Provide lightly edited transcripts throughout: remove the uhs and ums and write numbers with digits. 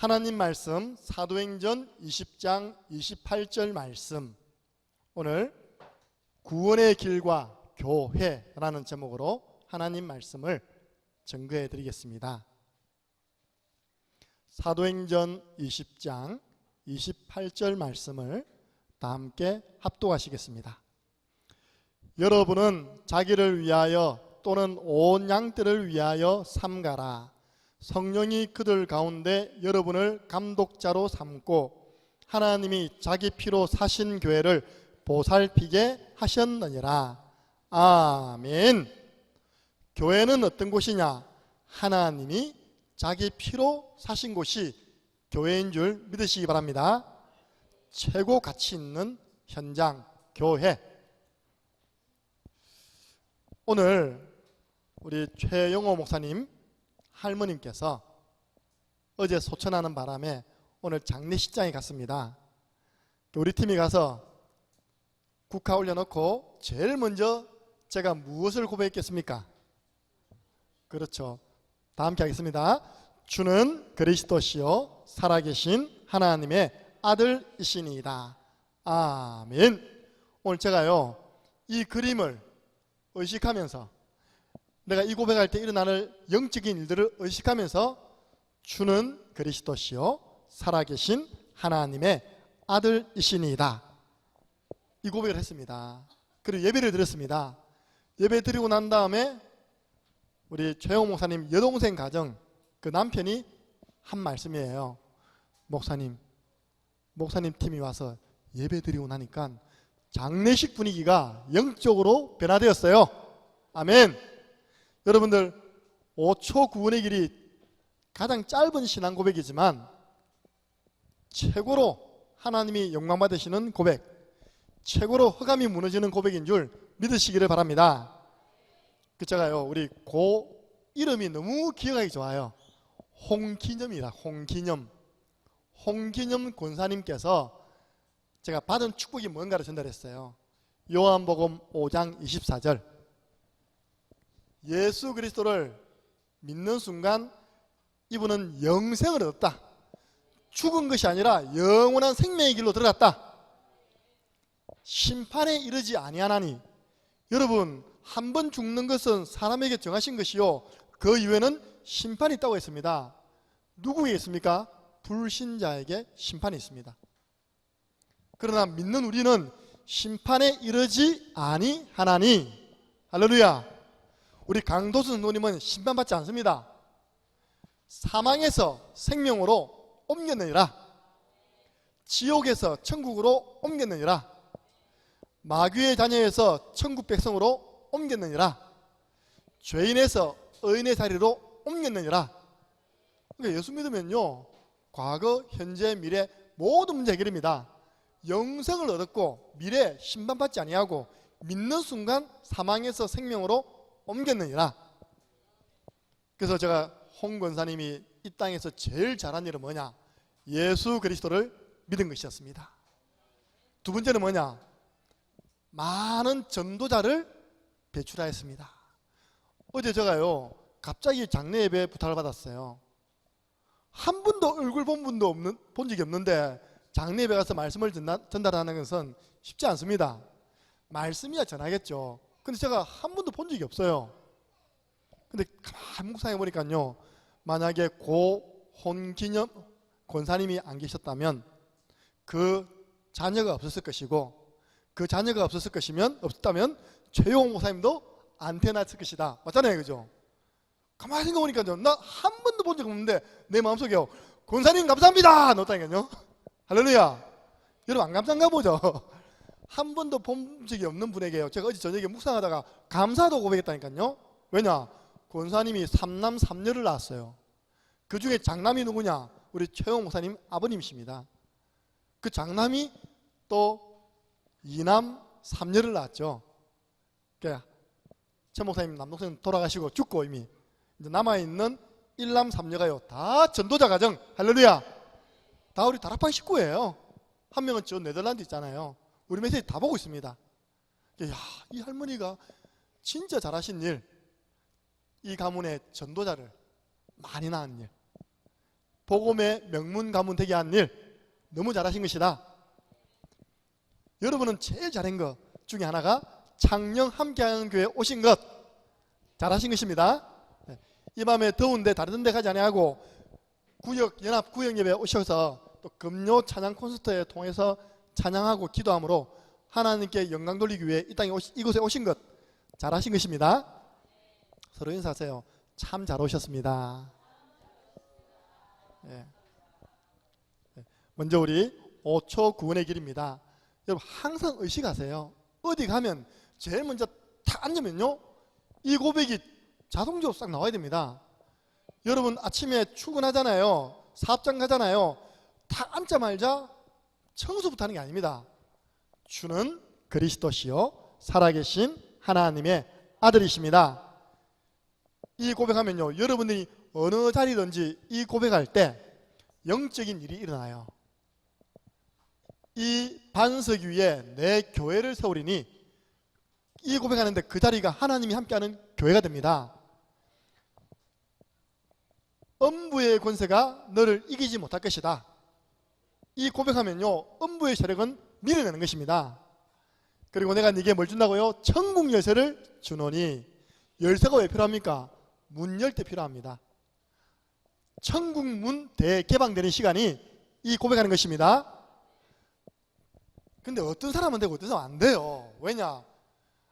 하나님 말씀 사도행전 20장 28절 말씀, 오늘 구원의 길과 교회라는 제목으로 하나님 말씀을 증거해 드리겠습니다. 사도행전 20장 28절 말씀을 다 함께 합독하시겠습니다. 여러분은 자기를 위하여 또는 온 양떼를 위하여 삼가라. 성령이 그들 가운데 여러분을 감독자로 삼고 하나님이 자기 피로 사신 교회를 보살피게 하셨느니라. 아멘. 교회는 어떤 곳이냐? 하나님이 자기 피로 사신 곳이 교회인 줄 믿으시기 바랍니다. 최고 가치 있는 현장, 교회. 오늘 우리 최영호 목사님 할머님께서 어제 소천하는 바람에 오늘 장례식장에 갔습니다. 우리 팀이 가서 국화 올려놓고 제일 먼저 제가 무엇을 고백했겠습니까? 그렇죠. 다 함께 하겠습니다. 주는 그리스도시요 살아계신 하나님의 아들이시니이다. 아멘. 오늘 제가요 이 그림을 의식하면서 내가 이 고백할 때 일어나는 영적인 일들을 의식하면서 주는 그리스도시요 살아계신 하나님의 아들이시니이다, 이 고백을 했습니다. 그리고 예배를 드렸습니다. 예배 드리고 난 다음에 우리 최영호 목사님 여동생 가정 그 남편이 한 말씀이에요. 목사님 팀이 와서 예배 드리고 나니까 장례식 분위기가 영적으로 변화되었어요. 아멘. 여러분들 5초 구원의 길이 가장 짧은 신앙 고백이지만 최고로 하나님이 영광 받으시는 고백, 최고로 허감이 무너지는 고백인 줄 믿으시기를 바랍니다. 제가요 우리 고 이름이 너무 기억하기 좋아요. 홍기념이라. 홍기념 권사님께서 제가 받은 축복이 뭔가를 전달했어요. 요한복음 5장 24절, 예수 그리스도를 믿는 순간 이분은 영생을 얻었다. 죽은 것이 아니라 영원한 생명의 길로 들어갔다. 심판에 이르지 아니하나니. 여러분, 한 번 죽는 것은 사람에게 정하신 것이요 그 이후에는 심판이 있다고 했습니다. 누구에게 있습니까? 불신자에게 심판이 있습니다. 그러나 믿는 우리는 심판에 이르지 아니하나니. 할렐루야. 우리 강도수 성도님은 심판받지 않습니다. 사망에서 생명으로 옮겼느니라. 지옥에서 천국으로 옮겼느니라. 마귀의 자녀에서 천국 백성으로 옮겼느니라. 죄인에서 의인의 자리로 옮겼느니라. 그러니까 예수 믿으면요 과거, 현재, 미래 모든 문제 해결입니다. 영생을 얻었고 미래 심판받지 아니하고 믿는 순간 사망에서 생명으로 옮겼느니라. 그래서 제가 홍 권사님이 이 땅에서 제일 잘한 일은 뭐냐? 예수 그리스도를 믿은 것이었습니다. 두 번째는 뭐냐? 많은 전도자를 배출하였습니다. 어제 제가요 갑자기 장례 예배 부탁을 받았어요. 한 번도 얼굴 본 적이 없는데 장례 예배 가서 말씀을 전달하는 것은 쉽지 않습니다. 말씀이야 전하겠죠. 근데 제가 한 번도 본 적이 없어요. 근데 가만히 묵상해 보니까요, 만약에 고 홍기념 권사님이 안 계셨다면 그 자녀가 없었을 것이고, 그 자녀가 없었다면 최영호 목사님도 안 태어났을 것이다. 맞잖아요, 그죠? 가만히 생각해 보니까요, 나 한 번도 본 적 없는데 내 마음속에요, 권사님 감사합니다 넣었다니까요. 할렐루야. 여러분 안 감사한가 보죠? 한 번도 본 적이 없는 분에게요, 제가 어제 저녁에 묵상하다가 감사도 고백했다니까요. 왜냐? 권사님이 3남 3녀를 낳았어요. 그 중에 장남이 누구냐? 우리 최영 목사님 아버님이십니다. 그 장남이 또 2남 3녀를 낳았죠. 그러니까 최 목사님 남동생 돌아가시고 죽고 이미 이제 남아있는 1남 3녀가요 다 전도자 가정. 할렐루야. 다 우리 다락방 식구예요. 한 명은 저 네덜란드 있잖아요. 우리 메시지 다 보고 있습니다. 야, 이 할머니가 진짜 잘하신 일, 이 가문의 전도자를 많이 낳은 일, 복음의 명문 가문 되게 한 일 너무 잘하신 것이다. 여러분은 제일 잘한 것 중에 하나가 창녕 함께하는 교회에 오신 것 잘하신 것입니다. 이 밤에 더운데 다른 데 가지 아니하고 연합 구역 예배에 오셔서 또 금요 찬양 콘서트에 통해서 찬양하고 기도함으로 하나님께 영광 돌리기 위해 이곳에 오신 것 잘하신 것입니다. 서로 인사하세요. 참 잘 오셨습니다. 예. 먼저 우리 5초 구원의 길입니다. 여러분 항상 의식하세요. 어디 가면 제일 먼저 탁 앉으면요 이 고백이 자동적으로 싹 나와야 됩니다. 여러분 아침에 출근하잖아요. 사업장 가잖아요. 탁 앉자마자 청소부터 하는 게 아닙니다. 주는 그리스도시요 살아계신 하나님의 아들이십니다. 이 고백하면요 여러분들이 어느 자리든지 이 고백할 때 영적인 일이 일어나요. 이 반석 위에 내 교회를 세우리니 이 고백하는데 그 자리가 하나님이 함께하는 교회가 됩니다. 음부의 권세가 너를 이기지 못할 것이다. 이 고백하면요 음부의 세력은 밀어내는 것입니다. 그리고 내가 네게 뭘 준다고요? 천국 열쇠를 주노니. 열쇠가 왜 필요합니까? 문 열 때 필요합니다. 천국 문 대개방되는 시간이 이 고백하는 것입니다. 근데 어떤 사람은 되고 어떤 사람은 안 돼요. 왜냐?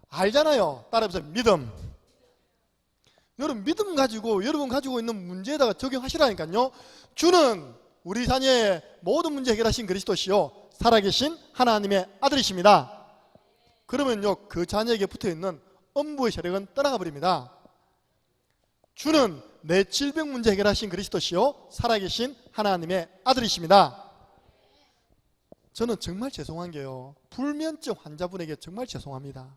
알잖아요. 따라해보세요. 믿음. 여러분 믿음 가지고 여러분 가지고 있는 문제에다가 적용하시라니까요. 주는 우리 자녀의 모든 문제 해결하신 그리스도시요 살아계신 하나님의 아들이십니다. 그러면요 그 자녀에게 붙어있는 음부의 세력은 떠나가 버립니다. 주는 내 질병 문제 해결하신 그리스도시요 살아계신 하나님의 아들이십니다. 저는 정말 죄송한 게요 불면증 환자분에게 정말 죄송합니다.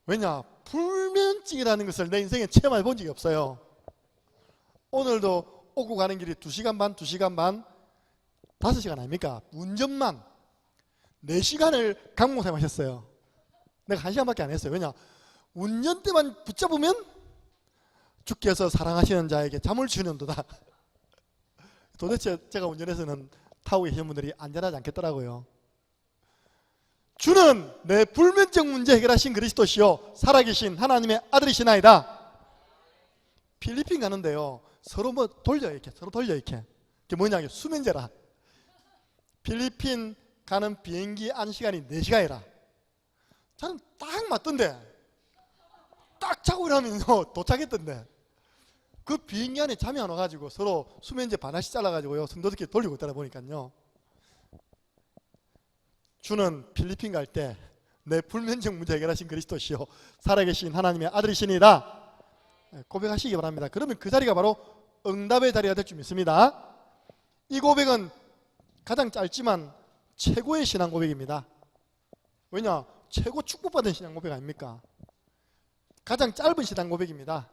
왜냐? 불면증이라는 것을 내 인생에 체험해 본 적이 없어요. 오늘도 오고 가는 길이 2시간 반, 2시간 반, 5시간 아닙니까? 운전만 4시간을 강목사님 하셨어요. 내가 1시간밖에 안 했어요. 왜냐? 운전대만 붙잡으면 주께서 사랑하시는 자에게 잠을 주는도다. 도대체 제가 운전해서는 타고 계신 분들이 안전하지 않겠더라고요. 주는 내 불면증 문제 해결하신 그리스도시요 살아계신 하나님의 아들이시나이다. 필리핀 가는데요 서로 뭐 돌려 이렇게 서로 돌려 이렇게 그게 뭐냐 수면제라. 필리핀 가는 비행기 안 시간이 4시간이라. 저는 딱 맞던데 딱 자고 일하면서 도착했던데 그 비행기 안에 잠이 안 와가지고 서로 수면제 반알씩 잘라가지고요 성도들끼리 돌리고 있다가 보니까요 주는 필리핀 갈 때 내 불면증 문제 해결하신 그리스도시요 살아계신 하나님의 아들이시니라 고백하시기 바랍니다. 그러면 그 자리가 바로 응답의 자리가 될 줄 믿습니다. 이 고백은 가장 짧지만 최고의 신앙 고백입니다. 왜냐? 최고 축복받은 신앙 고백 아닙니까? 가장 짧은 신앙 고백입니다.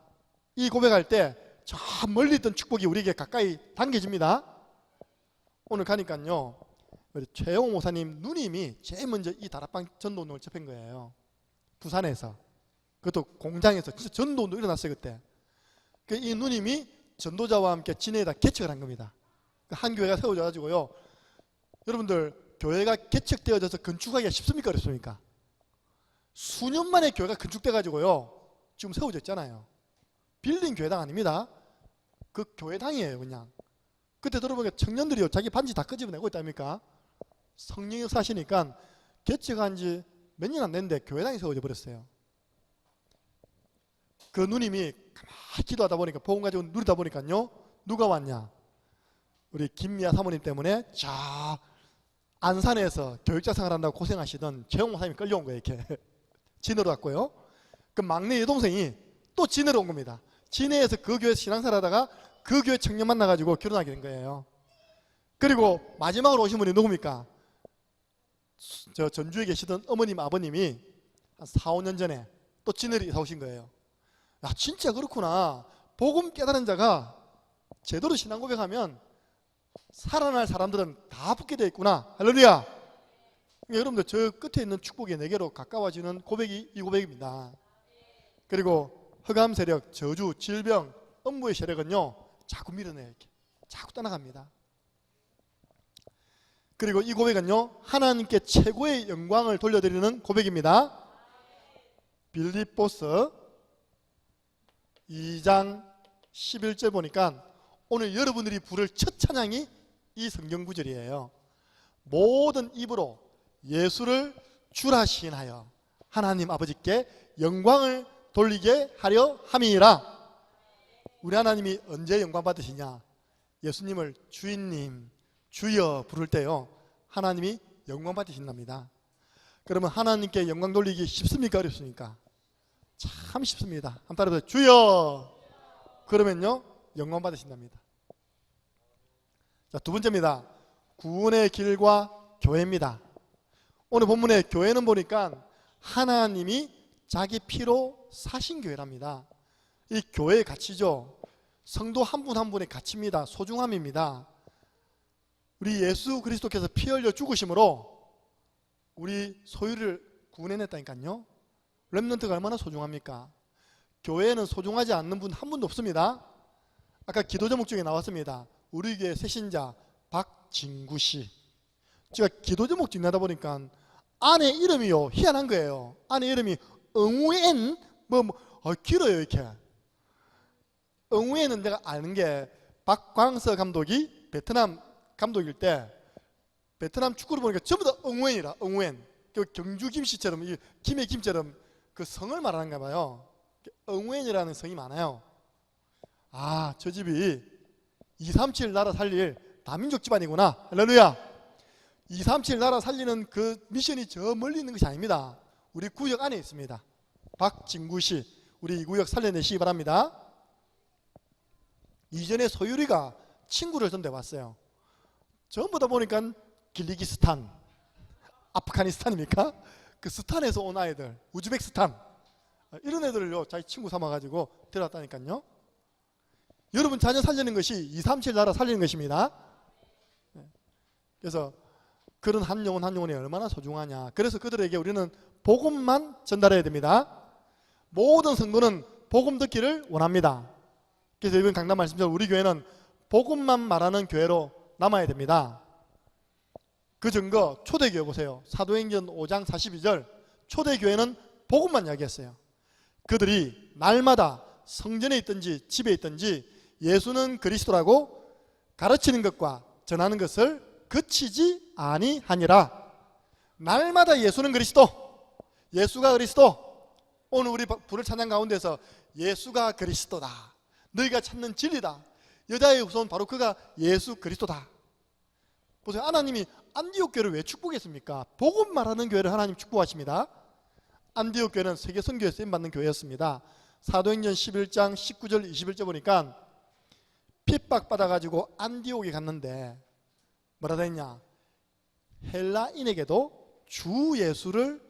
이 고백할 때 저 멀리 있던 축복이 우리에게 가까이 당겨집니다. 오늘 가니까요 우리 최영호 목사님 누님이 제일 먼저 이 다락방 전도운동을 접한 거예요. 부산에서. 그것도 공장에서 진짜 전도운동 일어났어요 그때. 이 누님이 전도자와 함께 진해에다 개척을 한 겁니다. 한 교회가 세워져 가지고요 여러분들 교회가 개척되어져서 건축하기가 쉽습니까 어렵습니까? 수년 만에 교회가 건축돼 가지고요 지금 세워져 있잖아요. 빌딩 교회당 아닙니다. 그 교회당이에요 그냥. 그때 들어보니까 청년들이요 자기 반지 다 끄집어내고 있답니까? 성령이 사시니까 개척한 지 몇 년 안 됐는데 교회당이 세워져 버렸어요. 그 누님이 가만히 기도하다 보니까 복음 가지고 누리다 보니까요 누가 왔냐? 우리 김미아 사모님 때문에 저 안산에서 교육자 생활한다고 고생하시던 최영 목사님이 끌려온 거예요 이렇게. 진해로 왔고요. 그 막내 여동생이 또 진해로 온 겁니다. 진해에서 그 교회에서 신앙생활 하다가 그 교회 청년 만나가지고 결혼하게 된 거예요. 그리고 마지막으로 오신 분이 누굽니까? 저 전주에 계시던 어머님 아버님이 한 4, 5년 전에 또 진해로 이사 오신 거예요. 야 진짜 그렇구나. 복음 깨달은 자가 제대로 신앙 고백하면 살아날 사람들은 다 붙게 되어 있구나. 할렐루야. 여러분들 저 끝에 있는 축복의 4개로 가까워지는 고백이 이 고백입니다. 그리고 흑암 세력, 저주, 질병, 음부의 세력은요 자꾸 밀어내요 이렇게. 자꾸 떠나갑니다. 그리고 이 고백은요, 하나님께 최고의 영광을 돌려드리는 고백입니다. 빌립보서 2장 11절 보니까 오늘 여러분들이 부를 첫 찬양이 이 성경 구절이에요. 모든 입으로 예수를 주라 시인하여 하나님 아버지께 영광을 돌리게 하려 함이니라. 우리 하나님이 언제 영광 받으시냐? 예수님을 주인님, 주여 부를 때요, 하나님이 영광 받으신답니다. 그러면 하나님께 영광 돌리기 쉽습니까? 어렵습니까? 참 쉽습니다. 한번 따라해보세요. 주여! 그러면요, 영광 받으신답니다. 자, 두 번째입니다. 구원의 길과 교회입니다. 오늘 본문의 교회는 보니까 하나님이 자기 피로 사신 교회랍니다. 이 교회의 가치죠. 성도 한 분 한 분의 가치입니다. 소중함입니다. 우리 예수 그리스도께서 피 흘려 죽으심으로 우리 소유를 구원해냈다니까요. 렘넌트가 얼마나 소중합니까? 교회에는 소중하지 않는 분 한 분도 없습니다. 아까 기도 제목 중에 나왔습니다. 우리 교회 새신자 박진구 씨. 제가 기도 제목 뒷나다 보니까 아내 이름이요, 희한한 거예요. 아내 이름이 응우엔 길어요. 이렇게 응우엔은 내가 아는 게 박광서 감독이 베트남 감독일 때 베트남 축구를 보니까 전부 다 응우엔이라. 응우엔, 그 경주 김씨처럼, 김의 김처럼 그 성을 말하는가 봐요. 응우엔이라는 성이 많아요. 아, 저 집이 237 나라 살릴 다민족 집안이구나. 할렐루야. 237 나라 살리는 그 미션이 저 멀리 있는 것이 아닙니다. 우리 구역 안에 있습니다. 박진구 씨, 우리 이 구역 살려내시기 바랍니다. 이전에 소유리가 친구를 전대 왔어요. 전부 다 보니까 길리기스탄, 아프가니스탄입니까? 그 스탄에서 온 아이들, 우즈베키스탄, 이런 애들을요 자기 친구 삼아가지고 데려왔다니까요. 여러분 자녀 살리는 것이 237 나라 살리는 것입니다. 그래서 그런 한 영혼 한 영혼이 얼마나 소중하냐. 그래서 그들에게 우리는 복음만 전달해야 됩니다. 모든 성도는 복음 듣기를 원합니다. 그래서 이번 강단 말씀처럼 우리 교회는 복음만 말하는 교회로 남아야 됩니다. 그 증거 초대교회 보세요. 사도행전 5장 42절 초대교회는 복음만 이야기했어요. 그들이 날마다 성전에 있든지 집에 있든지 예수는 그리스도라고 가르치는 것과 전하는 것을 그치지 아니하니라. 날마다 예수는 그리스도, 예수가 그리스도. 오늘 우리 부를 찬양 가운데서 예수가 그리스도다, 너희가 찾는 진리다, 여자의 후손 바로 그가 예수 그리스도다. 보세요. 하나님이 안디옥 교회를 왜 축복했습니까? 복음 말하는 교회를 하나님 축복하십니다. 안디옥 교회는 세계 선교에 쓰임받는 교회였습니다. 사도행전 11장 19절 21절 보니까 핍박받아가지고 안디옥에 갔는데 뭐라고 했냐? 헬라인에게도 주 예수를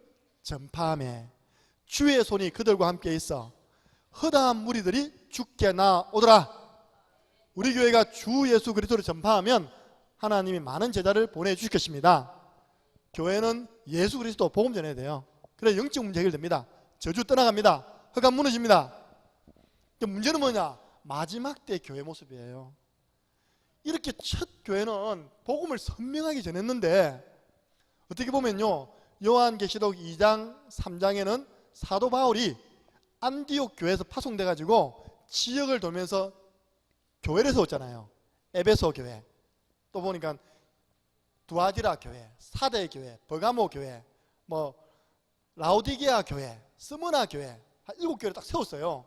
전파하며 주의 손이 그들과 함께 있어 허다한 무리들이 죽게 나오더라. 우리 교회가 주 예수 그리스도를 전파하면 하나님이 많은 제자를 보내주실 것입니다. 교회는 예수 그리스도 복음 전해야 돼요. 그래 영적 문제 해결됩니다. 저주 떠나갑니다. 흑암 무너집니다. 문제는 뭐냐? 마지막 때 교회 모습이에요. 이렇게 첫 교회는 복음을 선명하게 전했는데 어떻게 보면요, 요한계시록 2장 3장에는 사도 바울이 안디옥 교회에서 파송돼 가지고 지역을 돌면서 교회를 세웠잖아요. 에베소 교회, 또 보니까 두아디라 교회, 사대 교회, 버가모 교회, 라오디게아 교회, 스무나 교회, 한 7교회를 딱 세웠어요.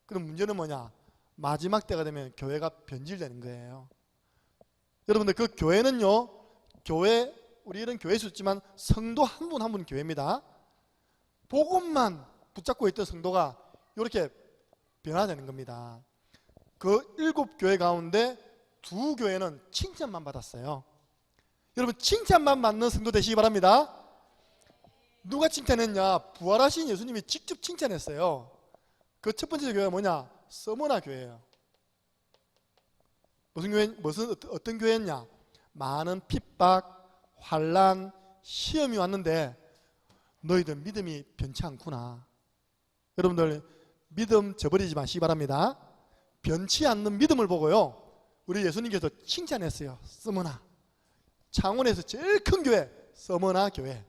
그럼 문제는 뭐냐? 마지막 때가 되면 교회가 변질되는 거예요. 여러분들 그 교회는요, 교회, 우리는 교회에 있지만 성도 한 분 한 분 교회입니다. 복음만 붙잡고 있던 성도가 이렇게 변화되는 겁니다. 그 7교회 가운데 2교회는 칭찬만 받았어요. 여러분 칭찬만 받는 성도 되시기 바랍니다. 누가 칭찬했냐? 부활하신 예수님이 직접 칭찬했어요. 그 첫 번째 교회가 뭐냐? 서머나 교회예요. 어떤 교회였냐? 많은 핍박, 환난, 시험이 왔는데 너희들 믿음이 변치 않구나. 여러분들 믿음 저버리지 마시기 바랍니다. 변치 않는 믿음을 보고요, 우리 예수님께서 칭찬했어요. 서머나. 창원에서 제일 큰 교회 서머나 교회.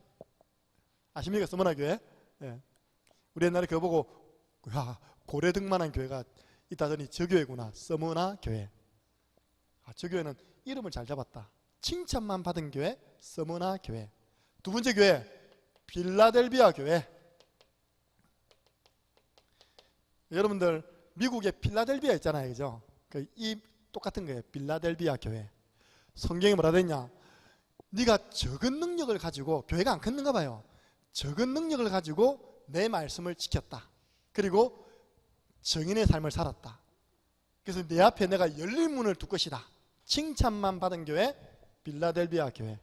아십니까? 서머나 교회. 예. 우리 옛날에 그거 보고 야, 고래등만한 교회가 있다더니 저 교회구나. 서머나 교회. 저 교회는 이름을 잘 잡았다. 칭찬만 받은 교회 서머나 교회. 두 번째 교회 필라델비아 교회. 여러분들 미국에 필라델비아 있잖아요, 그죠? 이 똑같은 거예요. 필라델비아 교회. 성경에 뭐라 됐냐? 네가 적은 능력을 가지고, 교회가 안 컸는가 봐요. 적은 능력을 가지고 내 말씀을 지켰다. 그리고 정인의 삶을 살았다. 그래서 내 앞에 내가 열린 문을 둘 것이다. 칭찬만 받은 교회 필라델비아 교회.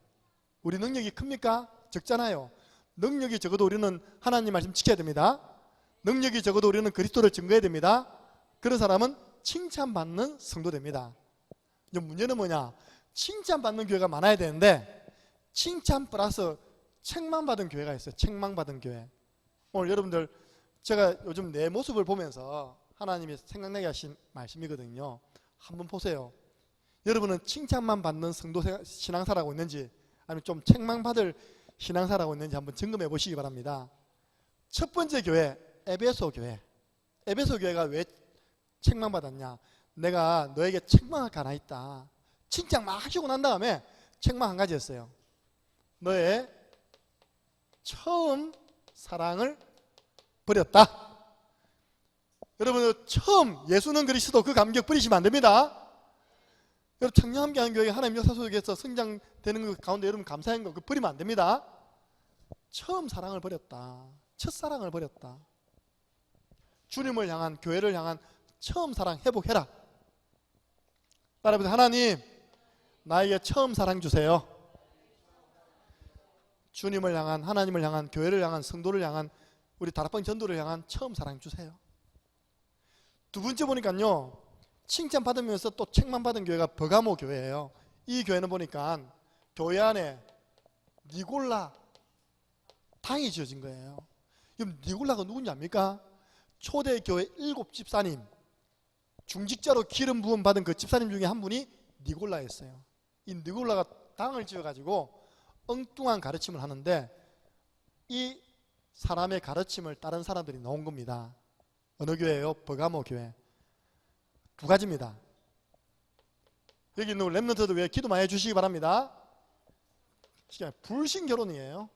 우리 능력이 큽니까? 적잖아요. 능력이 적어도 우리는 하나님 말씀 지켜야 됩니다. 능력이 적어도 우리는 그리스도를 증거해야 됩니다. 그런 사람은 칭찬받는 성도 됩니다. 문제는 뭐냐? 칭찬받는 교회가 많아야 되는데 칭찬 플러스 책망받은 교회가 있어요. 책망받은 교회. 오늘 여러분들 제가 요즘 내 모습을 보면서 하나님이 생각나게 하신 말씀이거든요. 한번 보세요. 여러분은 칭찬만 받는 성도 신앙사라고 있는지 아니면 좀 책망받을 신앙사라고 있는지 한번 점검해 보시기 바랍니다. 첫 번째 교회 에베소 교회. 에베소 교회가 왜 책망받았냐? 내가 너에게 책망할 게 하나 있다. 칭찬 막 하시고 난 다음에 책망 한 가지 했어요. 너의 처음 사랑을 버렸다. 여러분 처음 예수는 그리스도 그 감격 버리시면 안 됩니다. 여러분 청량함께하는 교회 하나님 역사 속에서 성장되는 것 가운데 여러분 감사한 거 그거 버리면 안 됩니다. 처음 사랑을 버렸다. 첫사랑을 버렸다. 주님을 향한 교회를 향한 처음 사랑 회복해라. 따라해보세요. 하나님 나에게 처음 사랑 주세요. 주님을 향한, 하나님을 향한, 교회를 향한, 성도를 향한, 우리 다락방 전도를 향한 처음 사랑 주세요. 두 번째 보니까요, 칭찬받으면서 또 책망받은 교회가 버가모 교회예요. 이 교회는 보니까 교회 안에 니골라 당이 지어진 거예요. 그럼 니골라가 누군지 압니까? 초대교회 7집사님, 중직자로 기름 부음 받은 그 집사님 중에 한 분이 니골라였어요. 이 니골라가 당을 지어가지고 엉뚱한 가르침을 하는데 이 사람의 가르침을 다른 사람들이 넣은 겁니다. 어느 교회예요? 버가모 교회. 두 가지입니다. 여기 있는 렘넌트들 왜 기도 많이 해주시기 바랍니다. 불신 결혼이에요.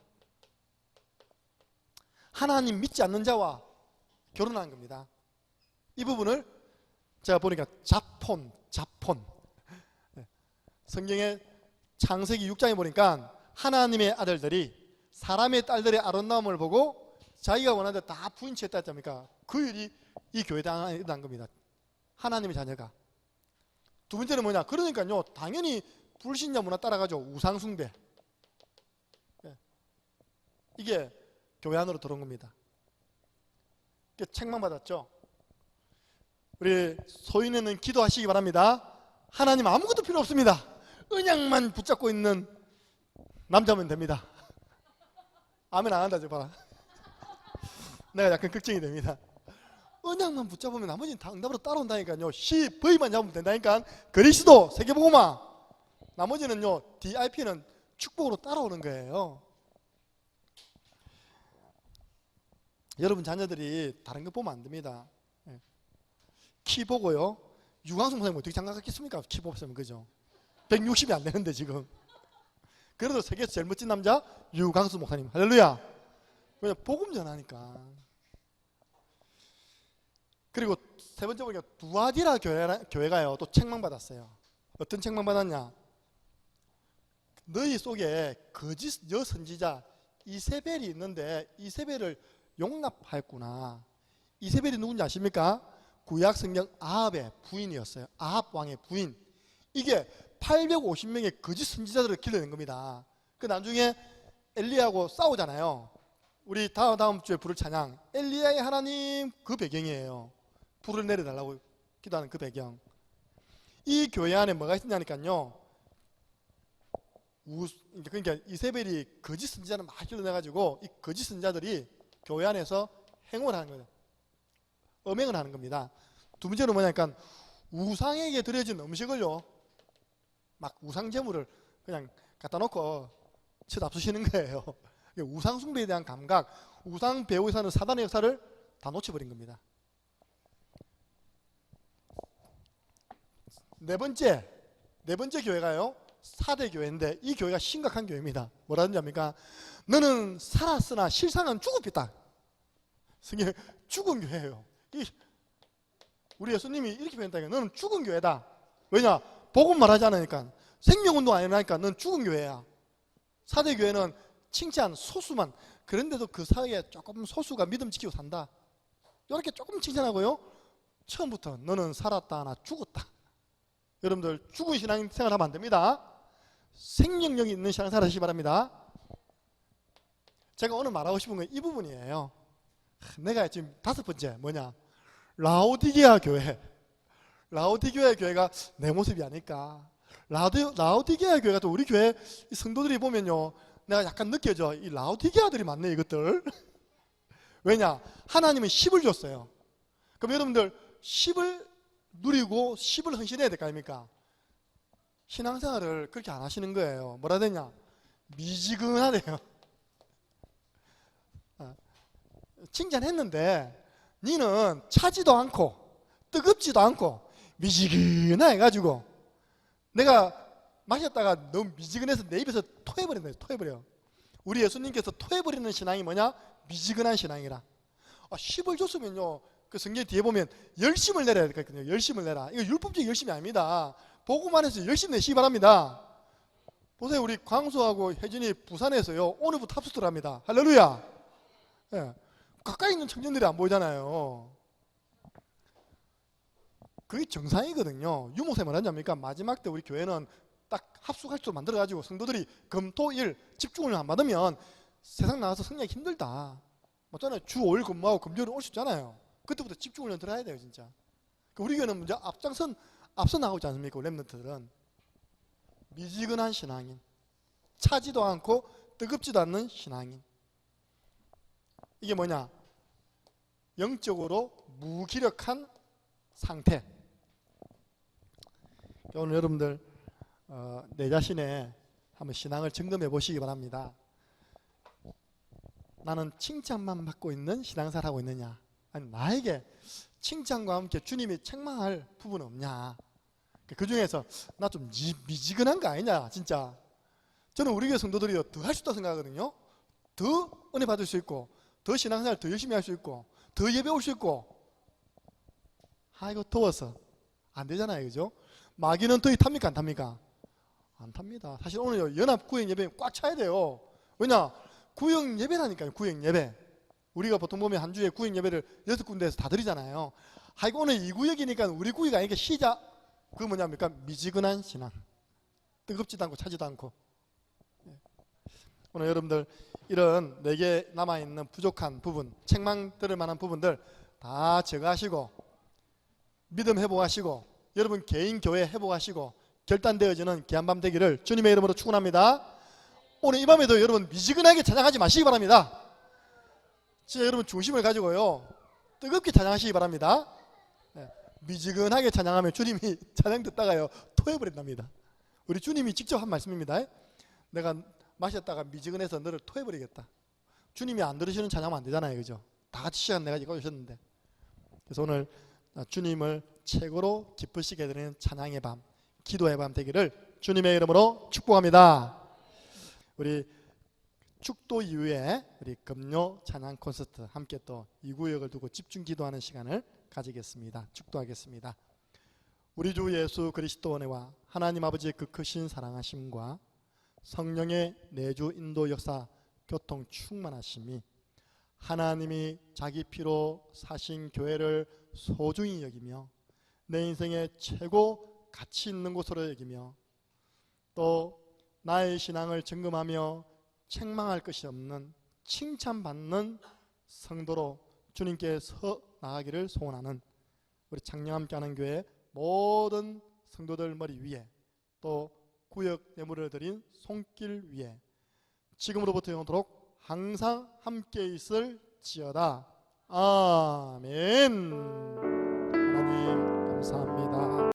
하나님 믿지 않는 자와 결혼하는 겁니다. 이 부분을 제가 보니까 자폰 성경의 창세기 6장에 보니까 하나님의 아들들이 사람의 딸들의 아름다움을 보고 자기가 원하는 데 다 부인 취했다 했습니까? 그 일이 이 교회에 일어난 겁니다. 하나님의 자녀가. 두 번째는 뭐냐? 그러니까요, 당연히 불신자 문화 따라가죠. 우상숭배. 이게 교회 안으로 들어온 겁니다. 책망받았죠. 우리 소인에는 기도하시기 바랍니다. 하나님 아무것도 필요 없습니다. 은약만 붙잡고 있는 남자면 됩니다. 아멘 안 한다 저 봐라. 내가 약간 걱정이 됩니다. 은약만 붙잡으면 나머지는 다 응답으로 따라온다니까요. V만 잡으면 된다니까. 그리스도 세계복음화. 나머지는요 DIP는 축복으로 따라오는 거예요. 여러분 자녀들이 다른 거 보면 안 됩니다. 키 보고요. 유광수 목사님 어떻게 장가갔겠습니까? 키 보면 그죠? 160이 안 되는데 지금. 그래도 세계에서 제일 멋진 남자 유광수 목사님. 할렐루야. 그냥 복음 전하니까. 그리고 세 번째 보니까 두아디라 교회가요 또 책망받았어요. 어떤 책망받았냐? 너희 속에 거짓 여선지자 이세벨이 있는데 이세벨을 용납하였구나. 이세벨이 누군지 아십니까? 구약 성경 아합의 부인이었어요. 아합 왕의 부인. 이게 850명의 거짓 선지자들을 길러낸 겁니다. 그 나중에 엘리야하고 싸우잖아요. 우리 다음 주에 부를 찬양 엘리야의 하나님 그 배경이에요. 불을 내려달라고 기도하는 그 배경. 이 교회 안에 뭐가 있냐니까요. 그러니까 이세벨이 거짓 선지자를 막 길러내가지고 이 거짓 선지자들이 교회 안에서 행동을 하는 거예요. 음행을 하는 겁니다. 두 번째는 뭐냐니까 우상에게 드려진 음식을요, 막 우상 제물을 그냥 갖다 놓고 쳐다보시는 거예요. 우상 숭배에 대한 감각, 우상 배우에 사는 사단의 역사를 다 놓쳐버린 겁니다. 네 번째 교회가요, 4대 교회인데 이 교회가 심각한 교회입니다. 뭐라는지 압니까? 너는 살았으나 실상은 죽었겠다. 성경 죽은 교회예요. 우리 예수님이 이렇게 표현했다니까. 너는 죽은 교회다. 왜냐? 복음 말하지 않으니까. 생명운동 안 일어나니까 넌 죽은 교회야. 4대 교회는 칭찬 소수만, 그런데도 그 사이에 조금 소수가 믿음 지키고 산다. 이렇게 조금 칭찬하고요, 처음부터 너는 살았다 나 죽었다. 여러분들 죽은 신앙생활 하면 안 됩니다. 생명력이 있는 신앙생활 하시기 바랍니다. 제가 오늘 말하고 싶은 건 이 부분이에요. 내가 지금 5번째 뭐냐, 라오디게아 교회. 라오디게아 교회가 내 모습이 아닐까. 라오디게아 교회가 또 우리 교회 성도들이 보면요, 내가 약간 느껴져. 이 라오디게아들이 많네 이것들. 왜냐? 하나님은 10을 줬어요. 그럼 여러분들 10을 누리고 10을 헌신해야 될 거 아닙니까? 신앙생활을 그렇게 안 하시는 거예요. 뭐라 해야 되냐? 미지근하네요. 칭찬했는데 니는 차지도 않고 뜨겁지도 않고 미지근해 가지고 내가 마셨다가 너무 미지근해서 내 입에서 토해버린다. 토해버려. 우리 예수님께서 토해버리는 신앙이 뭐냐? 미지근한 신앙이라. 10을 줬으면요, 그 성경 뒤에 보면 열심을 내려야 되거든요. 열심을 내라. 이거 율법적 열심이 아닙니다. 보고만 해서 열심 내시기 바랍니다. 보세요, 우리 광수하고 혜진이 부산에서요, 오늘부터 합숙을 합니다. 할렐루야. 예. 가까이 있는 청년들이 안 보이잖아요. 그게 정상이거든요. 유목사님 뭐라는지 압니까? 마지막 때 우리 교회는 딱 합숙할 수 만들어가지고 성도들이 금, 토, 일 집중을 안 받으면 세상 나가서 성령이 힘들다. 맞잖아요. 주 5일 근무하고 금요일은 올 수 있잖아요. 그때부터 집중을 들어야 돼요, 진짜. 우리 교회는 이제 앞서 나가고 있지 않습니까? 렘넌트들은 미지근한 신앙인, 차지도 않고 뜨겁지도 않는 신앙인. 이게 뭐냐? 영적으로 무기력한 상태. 오늘 여러분들 내 자신의 한번 신앙을 점검해 보시기 바랍니다. 나는 칭찬만 받고 있는 신앙생활을 하고 있느냐, 아니 나에게 칭찬과 함께 주님이 책망할 부분은 없냐. 그 중에서 나 좀 미지근한 거 아니냐. 진짜 저는 우리 교회 성도들이 더 할 수 있다고 생각하거든요. 더 은혜 받을 수 있고, 더 신앙생활 더 열심히 할 수 있고, 더 예배 올 수 있고. 이거 더워서 안 되잖아요, 그죠? 마귀는 더위 탑니까 안 탑니까? 안 탑니다. 사실 오늘 연합 구역 예배 꽉 차야 돼요. 왜냐? 구역 예배라니까요. 구역 예배. 우리가 보통 보면 한 주에 구역 예배를 6군데에서 다 드리잖아요. 이거 오늘 이 구역이니까 우리 구역 아니니까 시작. 그게 뭐냐니까 미지근한 신앙. 뜨겁지도 않고 차지도 않고. 오늘 여러분들 이런 내게 남아있는 부족한 부분, 책망 들을 만한 부분들 다 제거하시고, 믿음 회복하시고, 여러분 개인 교회 회복하시고, 결단되어지는 귀한 밤 되기를 주님의 이름으로 축원합니다. 오늘 이 밤에도 여러분 미지근하게 찬양하지 마시기 바랍니다. 진짜 여러분 중심을 가지고요, 뜨겁게 찬양하시기 바랍니다. 미지근하게 찬양하면 주님이 찬양 듣다가요 토해버린답니다. 우리 주님이 직접 한 말씀입니다. 내가 마셨다가 미지근해서 너를 토해버리겠다. 주님이 안 들으시는 찬양하면 안 되잖아요, 그죠? 다 같이 시간 내가지고 오셨는데. 그래서 오늘 주님을 최고로 기쁘시게 되는 찬양의 밤, 기도의 밤 되기를 주님의 이름으로 축복합니다. 우리 축도 이후에 우리 금요 찬양 콘서트 함께 또 이 구역을 두고 집중 기도하는 시간을 가지겠습니다. 축도하겠습니다. 우리 주 예수 그리스도 은혜와 하나님 아버지의 그 크신 사랑하심과 성령의 내주 인도 역사 교통 충만하심이 하나님이 자기 피로 사신 교회를 소중히 여기며 내 인생의 최고 가치 있는 곳으로 여기며 또 나의 신앙을 점검하며 책망할 것이 없는 칭찬받는 성도로 주님께 서 나가기를 소원하는 우리 창녕 함께하는 교회 모든 성도들 머리 위에 또 구역 예물을 드린 손길 위에 지금으로부터 영원토록 항상 함께 있을지어다. 아멘. 하나님 감사합니다.